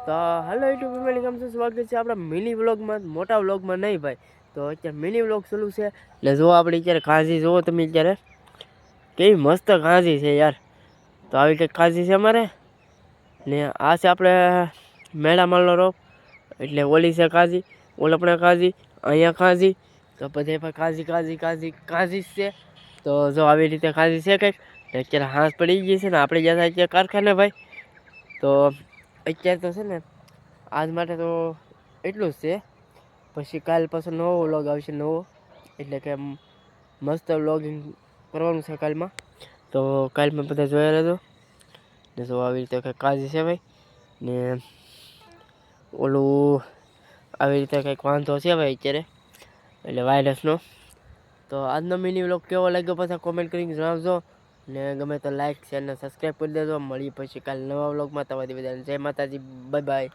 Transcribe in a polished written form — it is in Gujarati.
તો હાલો યુટ્યુબ ફેમિલી કેમ છો? સ્વાગત છે આપણા મિની વ્લોગમાં, મોટા વ્લોગમાં નહીં ભાઈ. તો અત્યારે મિની વ્લોગ ચાલુ છે એટલે જો આપણે અત્યારે કાંજી જુઓ તમે અત્યારે કેવી મસ્ત કાંજી છે યાર. તો આવી કંઈક કાંજી છે અમારે ને આ છે આપણે મેળામાલનો રોપ એટલે ઓલી છે કાંજી, ઓલપણા કાંજી, અહીંયા કાંજી, તો બધે પણ કાંજી કાંજી કાંજી કાંજી જ છે. તો જો આવી રીતે કાંજી છે કંઈક અત્યારે હાંસ પડી ગઈ છે ને આપણે જ્યાં અત્યારે કારખાને ભાઈ. તો અત્યારે તો છે ને આજ માટે તો એટલું જ છે. પછી કાલ પાછો નવો વ્લોગ આવશે નવો, એટલે કે મસ્ત વ્લોગિંગ કરવાનું છે કાલમાં. તો કાલમાં બધા જોયા રહેજો ને જો આવી રીતે કંઈક કાંજી છે ભાઈ ને ઓલું આવી રીતે કંઈક વાંધો છે ભાઈ અત્યારે એટલે વાયરસનો. તો આજનો મિની વ્લોગ કેવો લાગ્યો પાછા કોમેન્ટ કરીને જણાવજો ને ગમે તો લાઈક શેર ને સબસ્ક્રાઈબ કરી દેજો. મળીએ પછી કાલે નવા વ્લોગમાં. તમારી બધાને જય માતાજી, બાય બાય.